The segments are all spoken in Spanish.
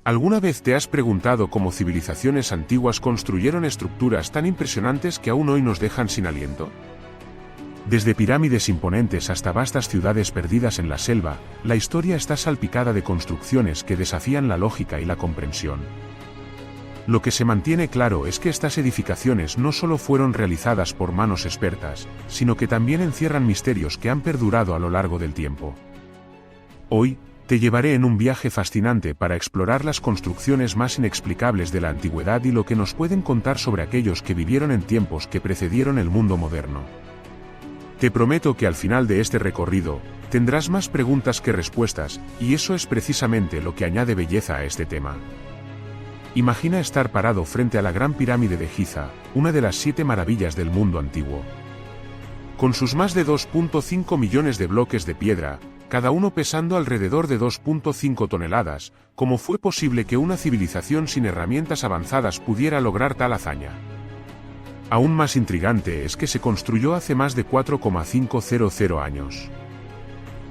¿Alguna vez te has preguntado cómo civilizaciones antiguas construyeron estructuras tan impresionantes que aún hoy nos dejan sin aliento? Desde pirámides imponentes hasta vastas ciudades perdidas en la selva, la historia está salpicada de construcciones que desafían la lógica y la comprensión. Lo que se mantiene claro es que estas edificaciones no solo fueron realizadas por manos expertas, sino que también encierran misterios que han perdurado a lo largo del tiempo. Hoy, te llevaré en un viaje fascinante para explorar las construcciones más inexplicables de la antigüedad y lo que nos pueden contar sobre aquellos que vivieron en tiempos que precedieron el mundo moderno. Te prometo que al final de este recorrido, tendrás más preguntas que respuestas, y eso es precisamente lo que añade belleza a este tema. Imagina estar parado frente a la Gran Pirámide de Giza, una de las 7 maravillas del mundo antiguo. Con sus más de 2.5 millones de bloques de piedra, cada uno pesando alrededor de 2.5 toneladas, ¿cómo fue posible que una civilización sin herramientas avanzadas pudiera lograr tal hazaña? Aún más intrigante es que se construyó hace más de 4,500 años.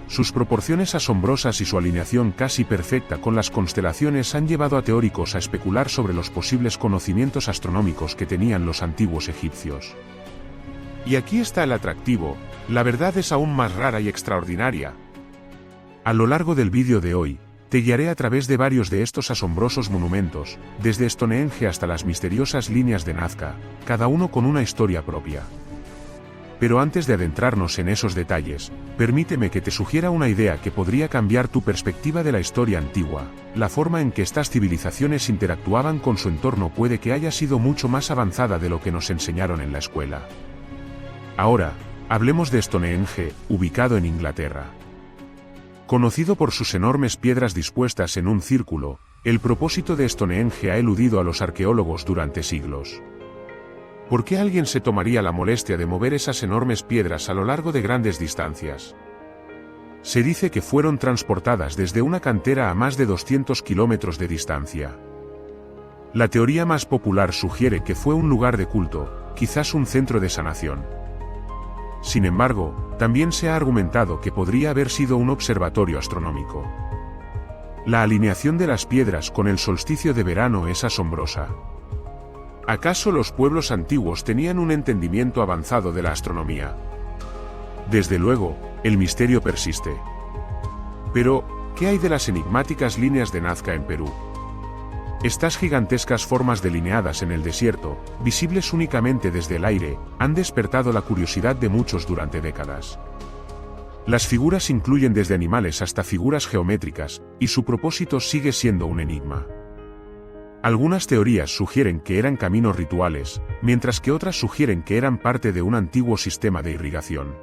Sus proporciones asombrosas y su alineación casi perfecta con las constelaciones han llevado a teóricos a especular sobre los posibles conocimientos astronómicos que tenían los antiguos egipcios. Y aquí está el atractivo, la verdad es aún más rara y extraordinaria. A lo largo del vídeo de hoy, te guiaré a través de varios de estos asombrosos monumentos, desde Stonehenge hasta las misteriosas líneas de Nazca, cada uno con una historia propia. Pero antes de adentrarnos en esos detalles, permíteme que te sugiera una idea que podría cambiar tu perspectiva de la historia antigua. La forma en que estas civilizaciones interactuaban con su entorno puede que haya sido mucho más avanzada de lo que nos enseñaron en la escuela. Ahora, hablemos de Stonehenge, ubicado en Inglaterra. Conocido por sus enormes piedras dispuestas en un círculo, el propósito de Stonehenge ha eludido a los arqueólogos durante siglos. ¿Por qué alguien se tomaría la molestia de mover esas enormes piedras a lo largo de grandes distancias? Se dice que fueron transportadas desde una cantera a más de 200 kilómetros de distancia. La teoría más popular sugiere que fue un lugar de culto, quizás un centro de sanación. Sin embargo, también se ha argumentado que podría haber sido un observatorio astronómico. La alineación de las piedras con el solsticio de verano es asombrosa. ¿Acaso los pueblos antiguos tenían un entendimiento avanzado de la astronomía? Desde luego, el misterio persiste. Pero, ¿qué hay de las enigmáticas líneas de Nazca en Perú? Estas gigantescas formas delineadas en el desierto, visibles únicamente desde el aire, han despertado la curiosidad de muchos durante décadas. Las figuras incluyen desde animales hasta figuras geométricas, y su propósito sigue siendo un enigma. Algunas teorías sugieren que eran caminos rituales, mientras que otras sugieren que eran parte de un antiguo sistema de irrigación.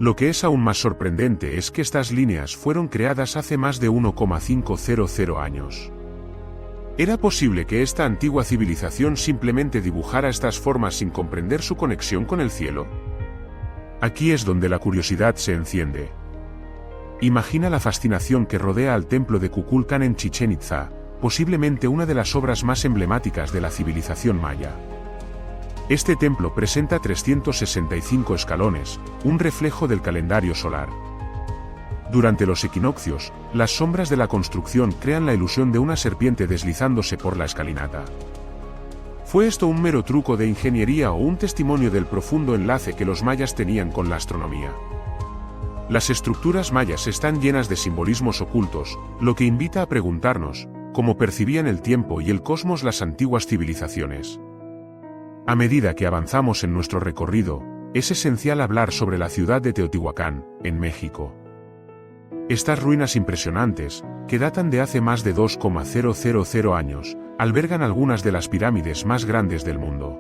Lo que es aún más sorprendente es que estas líneas fueron creadas hace más de 1,500 años. ¿Era posible que esta antigua civilización simplemente dibujara estas formas sin comprender su conexión con el cielo? Aquí es donde la curiosidad se enciende. Imagina la fascinación que rodea al templo de Kukulcán en Chichén Itzá, posiblemente una de las obras más emblemáticas de la civilización maya. Este templo presenta 365 escalones, un reflejo del calendario solar. Durante los equinoccios, las sombras de la construcción crean la ilusión de una serpiente deslizándose por la escalinata. ¿Fue esto un mero truco de ingeniería o un testimonio del profundo enlace que los mayas tenían con la astronomía? Las estructuras mayas están llenas de simbolismos ocultos, lo que invita a preguntarnos, ¿cómo percibían el tiempo y el cosmos las antiguas civilizaciones? A medida que avanzamos en nuestro recorrido, es esencial hablar sobre la ciudad de Teotihuacán, en México. Estas ruinas impresionantes, que datan de hace más de 2,000 años, albergan algunas de las pirámides más grandes del mundo.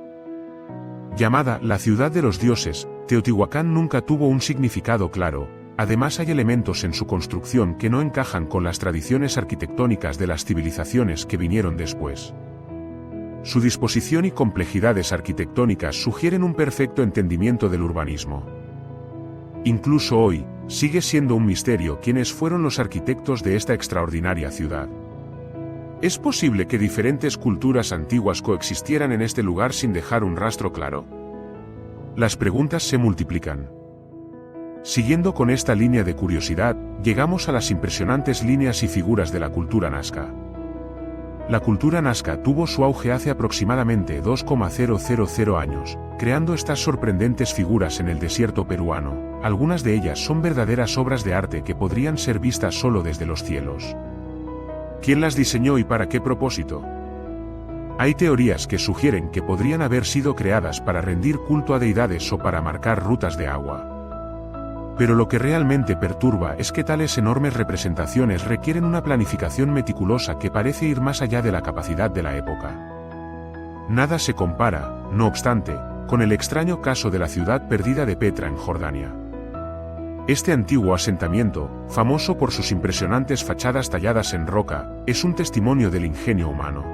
Llamada la ciudad de los dioses, Teotihuacán nunca tuvo un significado claro, además hay elementos en su construcción que no encajan con las tradiciones arquitectónicas de las civilizaciones que vinieron después. Su disposición y complejidades arquitectónicas sugieren un perfecto entendimiento del urbanismo. Incluso hoy, sigue siendo un misterio quiénes fueron los arquitectos de esta extraordinaria ciudad. ¿Es posible que diferentes culturas antiguas coexistieran en este lugar sin dejar un rastro claro? Las preguntas se multiplican. Siguiendo con esta línea de curiosidad, llegamos a las impresionantes líneas y figuras de la cultura nazca. La cultura nazca tuvo su auge hace aproximadamente 2,000 años, creando estas sorprendentes figuras en el desierto peruano. Algunas de ellas son verdaderas obras de arte que podrían ser vistas solo desde los cielos. ¿Quién las diseñó y para qué propósito? Hay teorías que sugieren que podrían haber sido creadas para rendir culto a deidades o para marcar rutas de agua. Pero lo que realmente perturba es que tales enormes representaciones requieren una planificación meticulosa que parece ir más allá de la capacidad de la época. Nada se compara, no obstante, con el extraño caso de la ciudad perdida de Petra en Jordania. Este antiguo asentamiento, famoso por sus impresionantes fachadas talladas en roca, es un testimonio del ingenio humano.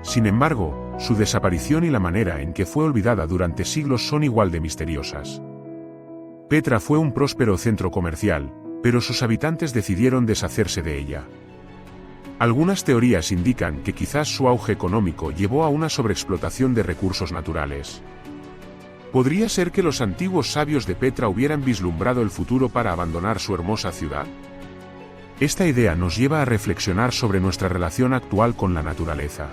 Sin embargo, su desaparición y la manera en que fue olvidada durante siglos son igual de misteriosas. Petra fue un próspero centro comercial, pero sus habitantes decidieron deshacerse de ella. Algunas teorías indican que quizás su auge económico llevó a una sobreexplotación de recursos naturales. ¿Podría ser que los antiguos sabios de Petra hubieran vislumbrado el futuro para abandonar su hermosa ciudad? Esta idea nos lleva a reflexionar sobre nuestra relación actual con la naturaleza.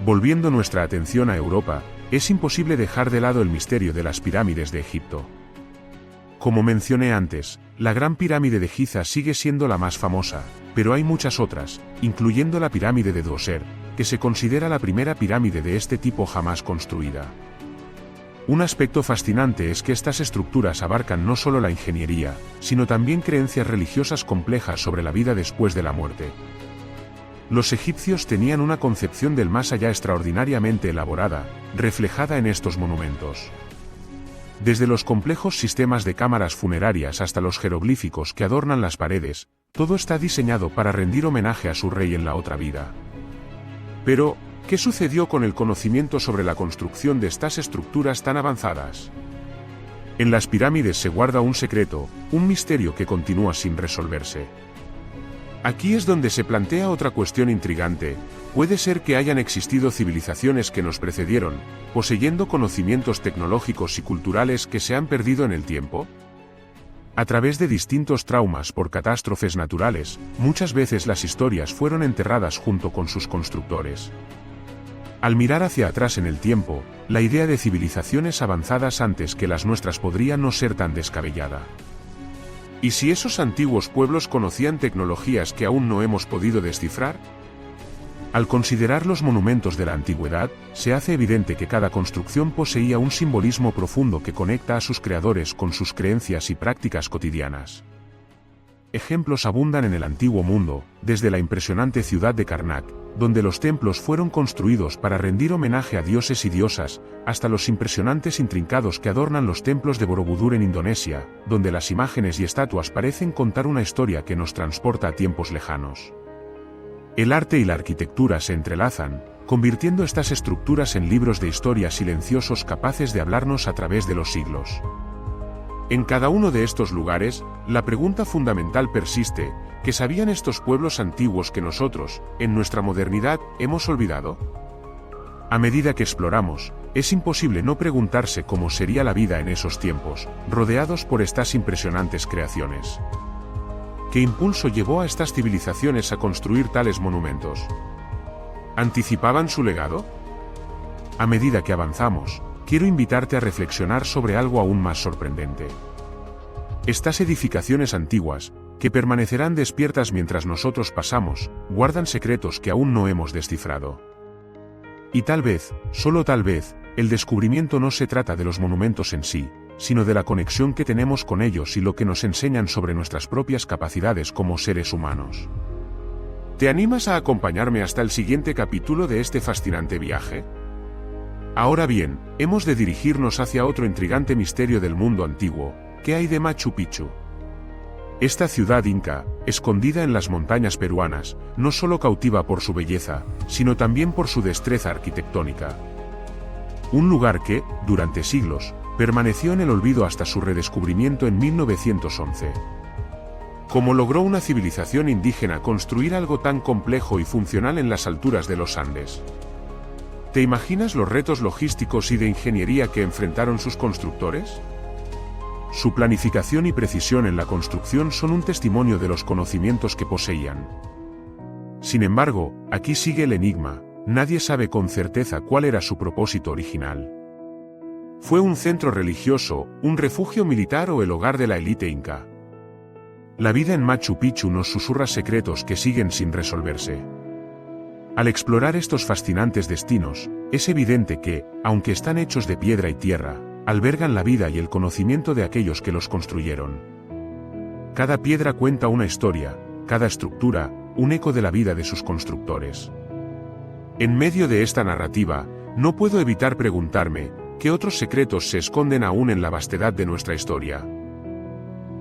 Volviendo nuestra atención a Europa, es imposible dejar de lado el misterio de las pirámides de Egipto. Como mencioné antes, la Gran Pirámide de Giza sigue siendo la más famosa, pero hay muchas otras, incluyendo la pirámide de Djoser, que se considera la primera pirámide de este tipo jamás construida. Un aspecto fascinante es que estas estructuras abarcan no solo la ingeniería, sino también creencias religiosas complejas sobre la vida después de la muerte. Los egipcios tenían una concepción del más allá extraordinariamente elaborada, reflejada en estos monumentos. Desde los complejos sistemas de cámaras funerarias hasta los jeroglíficos que adornan las paredes, todo está diseñado para rendir homenaje a su rey en la otra vida. Pero, ¿qué sucedió con el conocimiento sobre la construcción de estas estructuras tan avanzadas? En las pirámides se guarda un secreto, un misterio que continúa sin resolverse. Aquí es donde se plantea otra cuestión intrigante. ¿Puede ser que hayan existido civilizaciones que nos precedieron, poseyendo conocimientos tecnológicos y culturales que se han perdido en el tiempo? A través de distintos traumas por catástrofes naturales, muchas veces las historias fueron enterradas junto con sus constructores. Al mirar hacia atrás en el tiempo, la idea de civilizaciones avanzadas antes que las nuestras podría no ser tan descabellada. ¿Y si esos antiguos pueblos conocían tecnologías que aún no hemos podido descifrar? Al considerar los monumentos de la antigüedad, se hace evidente que cada construcción poseía un simbolismo profundo que conecta a sus creadores con sus creencias y prácticas cotidianas. Ejemplos abundan en el antiguo mundo, desde la impresionante ciudad de Karnak, donde los templos fueron construidos para rendir homenaje a dioses y diosas, hasta los impresionantes intrincados que adornan los templos de Borobudur en Indonesia, donde las imágenes y estatuas parecen contar una historia que nos transporta a tiempos lejanos. El arte y la arquitectura se entrelazan, convirtiendo estas estructuras en libros de historia silenciosos capaces de hablarnos a través de los siglos. En cada uno de estos lugares, la pregunta fundamental persiste: ¿qué sabían estos pueblos antiguos que nosotros, en nuestra modernidad, hemos olvidado? A medida que exploramos, es imposible no preguntarse cómo sería la vida en esos tiempos, rodeados por estas impresionantes creaciones. ¿Qué impulso llevó a estas civilizaciones a construir tales monumentos? ¿Anticipaban su legado? A medida que avanzamos, quiero invitarte a reflexionar sobre algo aún más sorprendente. Estas edificaciones antiguas, que permanecerán despiertas mientras nosotros pasamos, guardan secretos que aún no hemos descifrado. Y tal vez, solo tal vez, el descubrimiento no se trata de los monumentos en sí, sino de la conexión que tenemos con ellos y lo que nos enseñan sobre nuestras propias capacidades como seres humanos. ¿Te animas a acompañarme hasta el siguiente capítulo de este fascinante viaje? Ahora bien, hemos de dirigirnos hacia otro intrigante misterio del mundo antiguo. ¿Qué hay de Machu Picchu? Esta ciudad inca, escondida en las montañas peruanas, no solo cautiva por su belleza, sino también por su destreza arquitectónica. Un lugar que, durante siglos, permaneció en el olvido hasta su redescubrimiento en 1911. ¿Cómo logró una civilización indígena construir algo tan complejo y funcional en las alturas de los Andes? ¿Te imaginas los retos logísticos y de ingeniería que enfrentaron sus constructores? Su planificación y precisión en la construcción son un testimonio de los conocimientos que poseían. Sin embargo, aquí sigue el enigma, nadie sabe con certeza cuál era su propósito original. ¿Fue un centro religioso, un refugio militar o el hogar de la élite inca? La vida en Machu Picchu nos susurra secretos que siguen sin resolverse. Al explorar estos fascinantes destinos, es evidente que, aunque están hechos de piedra y tierra, albergan la vida y el conocimiento de aquellos que los construyeron. Cada piedra cuenta una historia, cada estructura, un eco de la vida de sus constructores. En medio de esta narrativa, no puedo evitar preguntarme, ¿qué otros secretos se esconden aún en la vastedad de nuestra historia?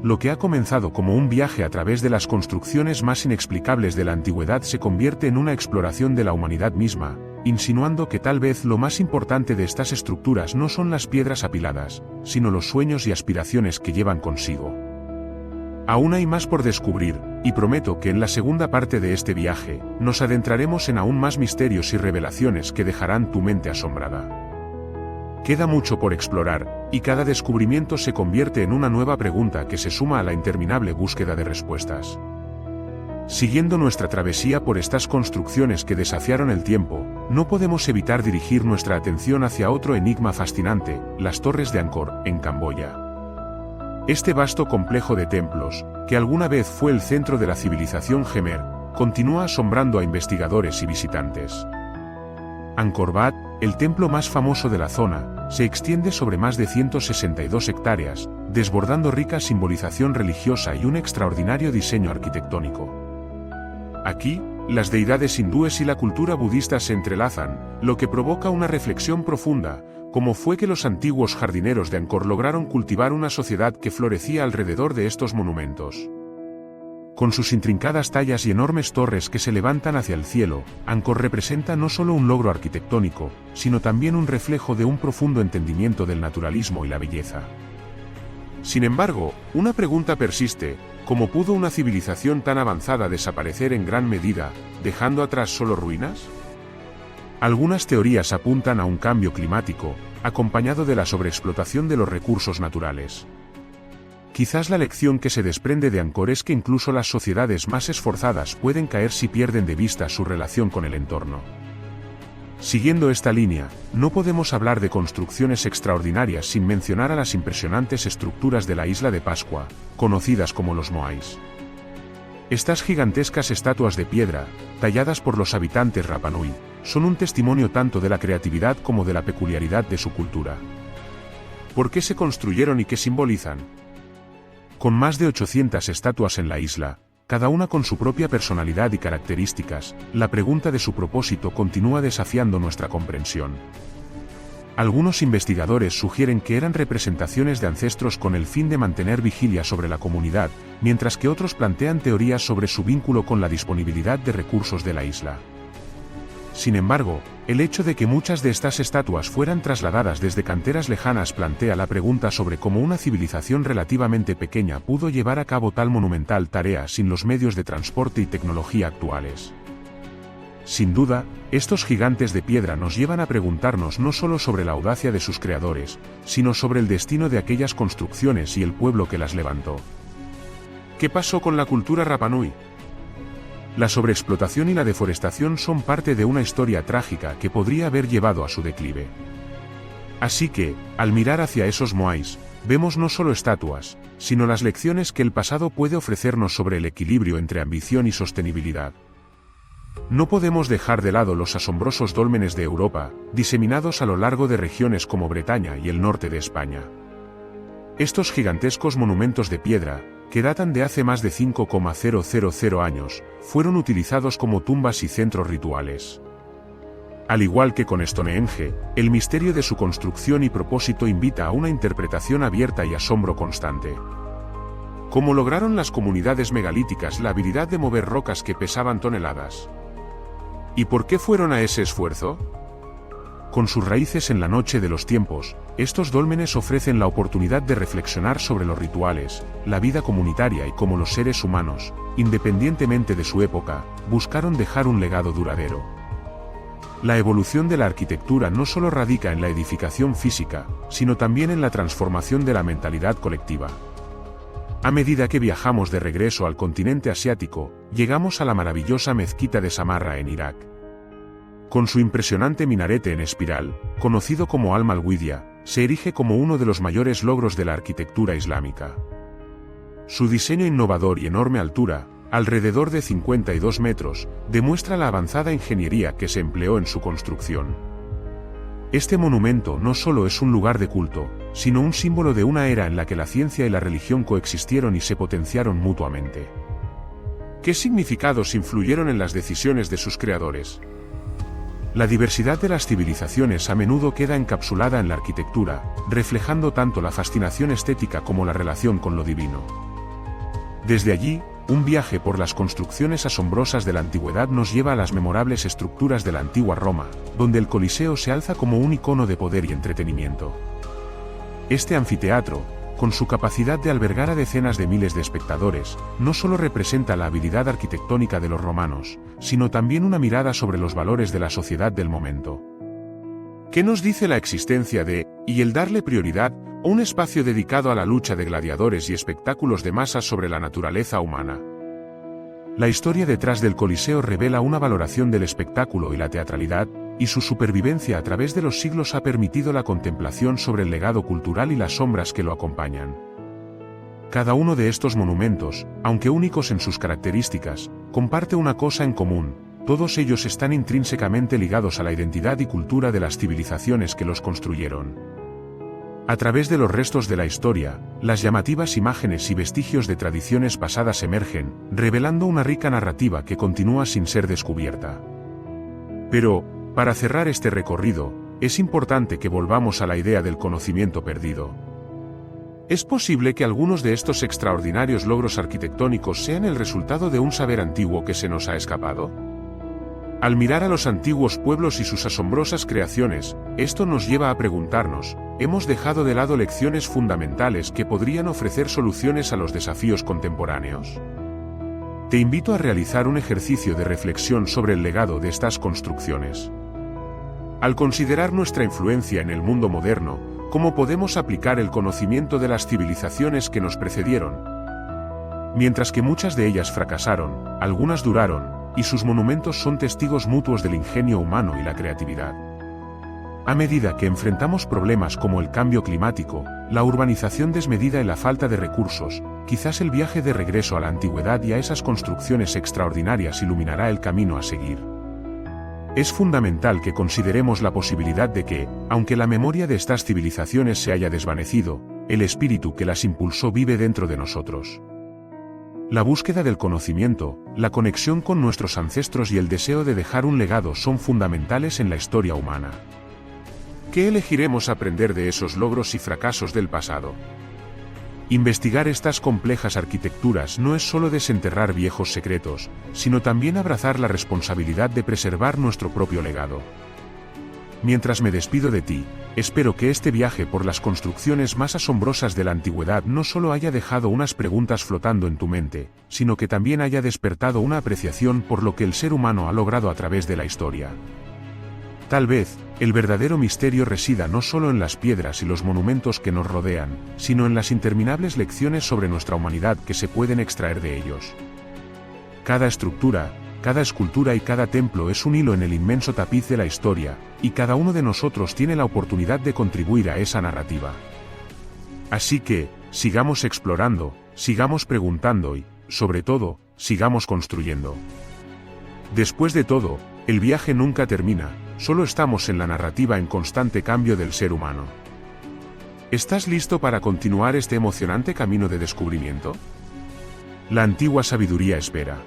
Lo que ha comenzado como un viaje a través de las construcciones más inexplicables de la antigüedad se convierte en una exploración de la humanidad misma, insinuando que tal vez lo más importante de estas estructuras no son las piedras apiladas, sino los sueños y aspiraciones que llevan consigo. Aún hay más por descubrir, y prometo que en la segunda parte de este viaje, nos adentraremos en aún más misterios y revelaciones que dejarán tu mente asombrada. Queda mucho por explorar, y cada descubrimiento se convierte en una nueva pregunta que se suma a la interminable búsqueda de respuestas. Siguiendo nuestra travesía por estas construcciones que desafiaron el tiempo, no podemos evitar dirigir nuestra atención hacia otro enigma fascinante, las Torres de Angkor, en Camboya. Este vasto complejo de templos, que alguna vez fue el centro de la civilización Khmer, continúa asombrando a investigadores y visitantes. Angkor Wat, el templo más famoso de la zona, se extiende sobre más de 162 hectáreas, desbordando rica simbolización religiosa y un extraordinario diseño arquitectónico. Aquí, las deidades hindúes y la cultura budista se entrelazan, lo que provoca una reflexión profunda, cómo fue que los antiguos jardineros de Angkor lograron cultivar una sociedad que florecía alrededor de estos monumentos. Con sus intrincadas tallas y enormes torres que se levantan hacia el cielo, Angkor representa no solo un logro arquitectónico, sino también un reflejo de un profundo entendimiento del naturalismo y la belleza. Sin embargo, una pregunta persiste: ¿cómo pudo una civilización tan avanzada desaparecer en gran medida, dejando atrás solo ruinas? Algunas teorías apuntan a un cambio climático, acompañado de la sobreexplotación de los recursos naturales. Quizás la lección que se desprende de Angkor es que incluso las sociedades más esforzadas pueden caer si pierden de vista su relación con el entorno. Siguiendo esta línea, no podemos hablar de construcciones extraordinarias sin mencionar a las impresionantes estructuras de la isla de Pascua, conocidas como los Moais. Estas gigantescas estatuas de piedra, talladas por los habitantes Rapa Nui, son un testimonio tanto de la creatividad como de la peculiaridad de su cultura. ¿Por qué se construyeron y qué simbolizan? Con más de 800 estatuas en la isla, cada una con su propia personalidad y características, la pregunta de su propósito continúa desafiando nuestra comprensión. Algunos investigadores sugieren que eran representaciones de ancestros con el fin de mantener vigilia sobre la comunidad, mientras que otros plantean teorías sobre su vínculo con la disponibilidad de recursos de la isla. Sin embargo, el hecho de que muchas de estas estatuas fueran trasladadas desde canteras lejanas plantea la pregunta sobre cómo una civilización relativamente pequeña pudo llevar a cabo tal monumental tarea sin los medios de transporte y tecnología actuales. Sin duda, estos gigantes de piedra nos llevan a preguntarnos no solo sobre la audacia de sus creadores, sino sobre el destino de aquellas construcciones y el pueblo que las levantó. ¿Qué pasó con la cultura Rapa Nui? La sobreexplotación y la deforestación son parte de una historia trágica que podría haber llevado a su declive. Así que, al mirar hacia esos Moais, vemos no solo estatuas, sino las lecciones que el pasado puede ofrecernos sobre el equilibrio entre ambición y sostenibilidad. No podemos dejar de lado los asombrosos dólmenes de Europa, diseminados a lo largo de regiones como Bretaña y el norte de España. Estos gigantescos monumentos de piedra, que datan de hace más de 5,000 años, fueron utilizados como tumbas y centros rituales. Al igual que con Stonehenge, el misterio de su construcción y propósito invita a una interpretación abierta y asombro constante. ¿Cómo lograron las comunidades megalíticas la habilidad de mover rocas que pesaban toneladas? ¿Y por qué fueron a ese esfuerzo? Con sus raíces en la noche de los tiempos, estos dólmenes ofrecen la oportunidad de reflexionar sobre los rituales, la vida comunitaria y cómo los seres humanos, independientemente de su época, buscaron dejar un legado duradero. La evolución de la arquitectura no solo radica en la edificación física, sino también en la transformación de la mentalidad colectiva. A medida que viajamos de regreso al continente asiático, llegamos a la maravillosa mezquita de Samarra en Irak. Con su impresionante minarete en espiral, conocido como Al-Malwidya, se erige como uno de los mayores logros de la arquitectura islámica. Su diseño innovador y enorme altura, alrededor de 52 metros, demuestra la avanzada ingeniería que se empleó en su construcción. Este monumento no solo es un lugar de culto, sino un símbolo de una era en la que la ciencia y la religión coexistieron y se potenciaron mutuamente. ¿Qué significados influyeron en las decisiones de sus creadores? La diversidad de las civilizaciones a menudo queda encapsulada en la arquitectura, reflejando tanto la fascinación estética como la relación con lo divino. Desde allí, un viaje por las construcciones asombrosas de la antigüedad nos lleva a las memorables estructuras de la antigua Roma, donde el Coliseo se alza como un icono de poder y entretenimiento. Este anfiteatro, con su capacidad de albergar a decenas de miles de espectadores, no solo representa la habilidad arquitectónica de los romanos, sino también una mirada sobre los valores de la sociedad del momento. ¿Qué nos dice la existencia de, y el darle prioridad, a un espacio dedicado a la lucha de gladiadores y espectáculos de masas sobre la naturaleza humana? La historia detrás del Coliseo revela una valoración del espectáculo y la teatralidad, y su supervivencia a través de los siglos ha permitido la contemplación sobre el legado cultural y las sombras que lo acompañan. Cada uno de estos monumentos, aunque únicos en sus características, comparte una cosa en común: todos ellos están intrínsecamente ligados a la identidad y cultura de las civilizaciones que los construyeron. A través de los restos de la historia, las llamativas imágenes y vestigios de tradiciones pasadas emergen, revelando una rica narrativa que continúa sin ser descubierta. Pero, para cerrar este recorrido, es importante que volvamos a la idea del conocimiento perdido. ¿Es posible que algunos de estos extraordinarios logros arquitectónicos sean el resultado de un saber antiguo que se nos ha escapado? Al mirar a los antiguos pueblos y sus asombrosas creaciones, esto nos lleva a preguntarnos: ¿hemos dejado de lado lecciones fundamentales que podrían ofrecer soluciones a los desafíos contemporáneos? Te invito a realizar un ejercicio de reflexión sobre el legado de estas construcciones. Al considerar nuestra influencia en el mundo moderno, ¿cómo podemos aplicar el conocimiento de las civilizaciones que nos precedieron? Mientras que muchas de ellas fracasaron, algunas duraron, y sus monumentos son testigos mutuos del ingenio humano y la creatividad. A medida que enfrentamos problemas como el cambio climático, la urbanización desmedida y la falta de recursos, quizás el viaje de regreso a la antigüedad y a esas construcciones extraordinarias iluminará el camino a seguir. Es fundamental que consideremos la posibilidad de que, aunque la memoria de estas civilizaciones se haya desvanecido, el espíritu que las impulsó vive dentro de nosotros. La búsqueda del conocimiento, la conexión con nuestros ancestros y el deseo de dejar un legado son fundamentales en la historia humana. ¿Qué elegiremos aprender de esos logros y fracasos del pasado? Investigar estas complejas arquitecturas no es solo desenterrar viejos secretos, sino también abrazar la responsabilidad de preservar nuestro propio legado. Mientras me despido de ti, espero que este viaje por las construcciones más asombrosas de la antigüedad no solo haya dejado unas preguntas flotando en tu mente, sino que también haya despertado una apreciación por lo que el ser humano ha logrado a través de la historia. Tal vez, el verdadero misterio resida no solo en las piedras y los monumentos que nos rodean, sino en las interminables lecciones sobre nuestra humanidad que se pueden extraer de ellos. Cada estructura, cada escultura y cada templo es un hilo en el inmenso tapiz de la historia, y cada uno de nosotros tiene la oportunidad de contribuir a esa narrativa. Así que, sigamos explorando, sigamos preguntando y, sobre todo, sigamos construyendo. Después de todo, el viaje nunca termina, solo estamos en la narrativa en constante cambio del ser humano. ¿Estás listo para continuar este emocionante camino de descubrimiento? La antigua sabiduría espera.